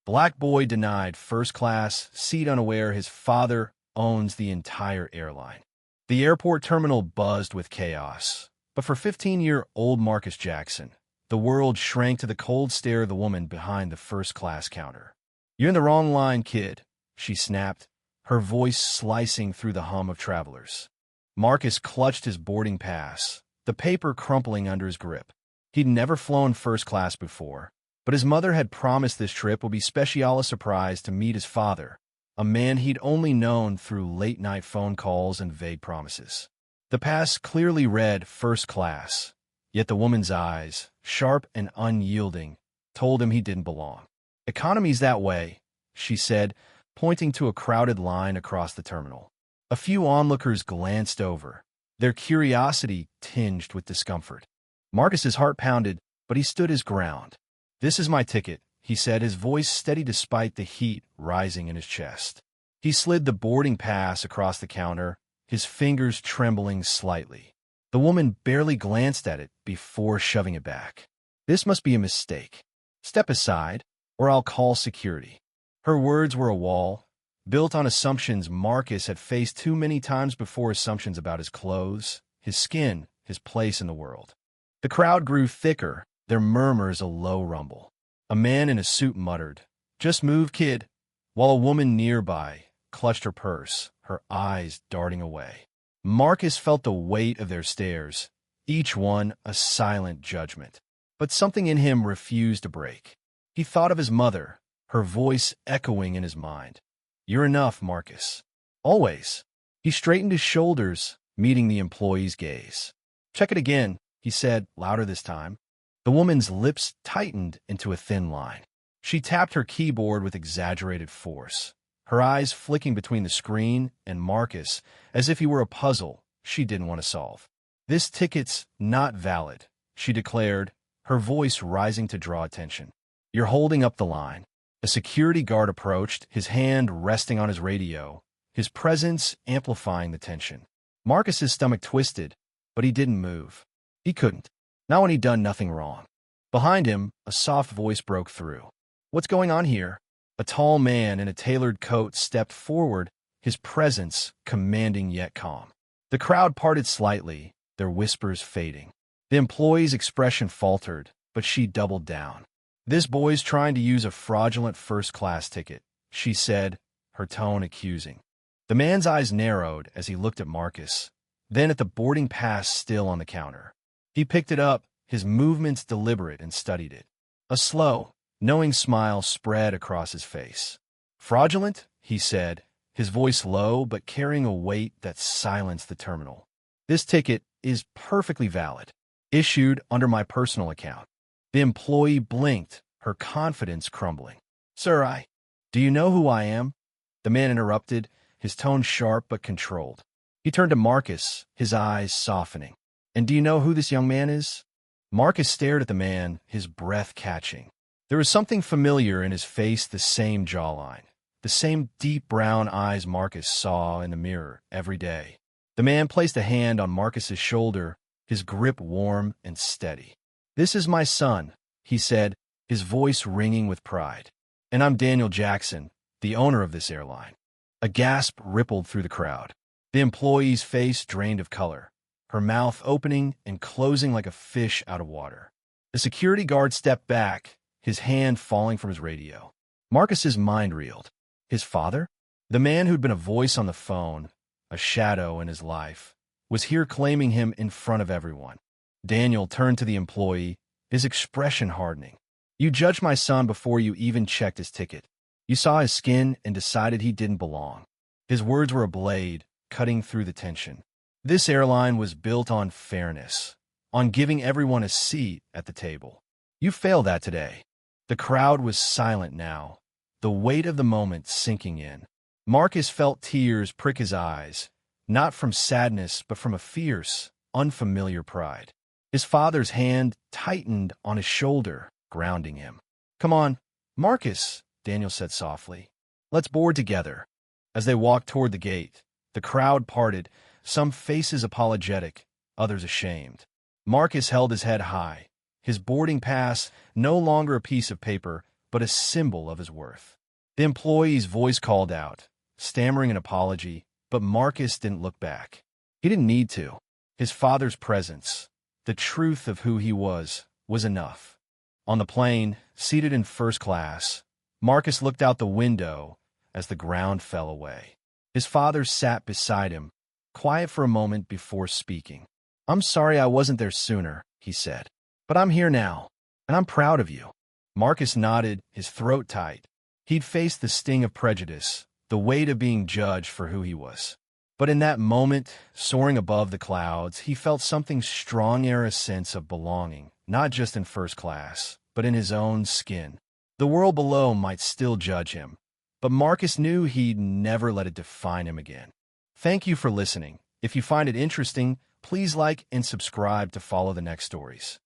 Black boy denied first class, seat unaware his father owns the entire airline. The airport terminal buzzed with chaos. But for 15-year-old Marcus Jackson, the world shrank to the cold stare of the woman behind the first-class counter. "You're in the wrong line, kid," she snapped, her voice slicing through the hum of travelers. Marcus clutched his boarding pass, the paper crumpling under his grip. He'd never flown first class before, but his mother had promised this trip would be special surprise to meet his father, a man he'd only known through late-night phone calls and vague promises. The pass clearly read first class, yet the woman's eyes, sharp and unyielding, told him he didn't belong. "Economy's that way," she said, pointing to a crowded line across the terminal. A few onlookers glanced over, their curiosity tinged with discomfort. Marcus's heart pounded, but he stood his ground. "This is my ticket," he said, his voice steady despite the heat rising in his chest. He slid the boarding pass across the counter, his fingers trembling slightly. The woman barely glanced at it before shoving it back. "This must be a mistake. Step aside, or I'll call security." Her words were a wall, built on assumptions Marcus had faced too many times before, assumptions about his clothes, his skin, his place in the world. The crowd grew thicker, their murmurs a low rumble. A man in a suit muttered, "Just move, kid," while a woman nearby clutched her purse, her eyes darting away. Marcus felt the weight of their stares, each one a silent judgment. But something in him refused to break. He thought of his mother, her voice echoing in his mind. "You're enough, Marcus. Always." He straightened his shoulders, meeting the employee's gaze. "Check it again," he said, louder this time. The woman's lips tightened into a thin line. She tapped her keyboard with exaggerated force, her eyes flicking between the screen and Marcus as if he were a puzzle she didn't want to solve. "This ticket's not valid," she declared, her voice rising to draw attention. "You're holding up the line." A security guard approached, his hand resting on his radio, his presence amplifying the tension. Marcus's stomach twisted, but he didn't move. He couldn't. Not when he'd done nothing wrong. Behind him, a soft voice broke through. "What's going on here?" A tall man in a tailored coat stepped forward, his presence commanding yet calm. The crowd parted slightly, their whispers fading. The employee's expression faltered, but she doubled down. "This boy's trying to use a fraudulent first-class ticket," she said, her tone accusing. The man's eyes narrowed as he looked at Marcus, then at the boarding pass still on the counter. He picked it up, his movements deliberate, and studied it. A slow, knowing smile spread across his face. "Fraudulent?" he said, his voice low but carrying a weight that silenced the terminal. "This ticket is perfectly valid, issued under my personal account." The employee blinked, her confidence crumbling. "Sir, do you know who I am?" The man interrupted, his tone sharp but controlled. He turned to Marcus, his eyes softening. "And do you know who this young man is?" Marcus stared at the man, his breath catching. There was something familiar in his face, the same jawline, the same deep brown eyes Marcus saw in the mirror every day. The man placed a hand on Marcus's shoulder, his grip warm and steady. "This is my son," he said, his voice ringing with pride. "And I'm Daniel Jackson, the owner of this airline." A gasp rippled through the crowd. The employee's face drained of color, her mouth opening and closing like a fish out of water. The security guard stepped back, his hand falling from his radio. Marcus's mind reeled. His father? The man who'd been a voice on the phone, a shadow in his life, was here claiming him in front of everyone. Daniel turned to the employee, his expression hardening. "You judged my son before you even checked his ticket. You saw his skin and decided he didn't belong." His words were a blade, cutting through the tension. This airline was built on fairness, on giving everyone a seat at the table. You failed that today. The crowd was silent now, the weight of the moment sinking in. Marcus felt tears prick his eyes, not from sadness but from a fierce, unfamiliar pride. His father's hand tightened on his shoulder, grounding him. "Come on, Marcus," Daniel said softly. "Let's board together." As they walked toward the gate, the crowd parted, some faces apologetic, others ashamed. Marcus held his head high, his boarding pass no longer a piece of paper, but a symbol of his worth. The employee's voice called out, stammering an apology, but Marcus didn't look back. He didn't need to. His father's presence, the truth of who he was enough. On the plane, seated in first class, Marcus looked out the window as the ground fell away. His father sat beside him, quiet for a moment before speaking. "I'm sorry I wasn't there sooner," he said. "But I'm here now, and I'm proud of you." Marcus nodded, his throat tight. He'd faced the sting of prejudice, the weight of being judged for who he was. But in that moment, soaring above the clouds, he felt something stronger, a sense of belonging, not just in first class, but in his own skin. The world below might still judge him, but Marcus knew he'd never let it define him again. Thank you for listening. If you find it interesting, please like and subscribe to follow the next stories.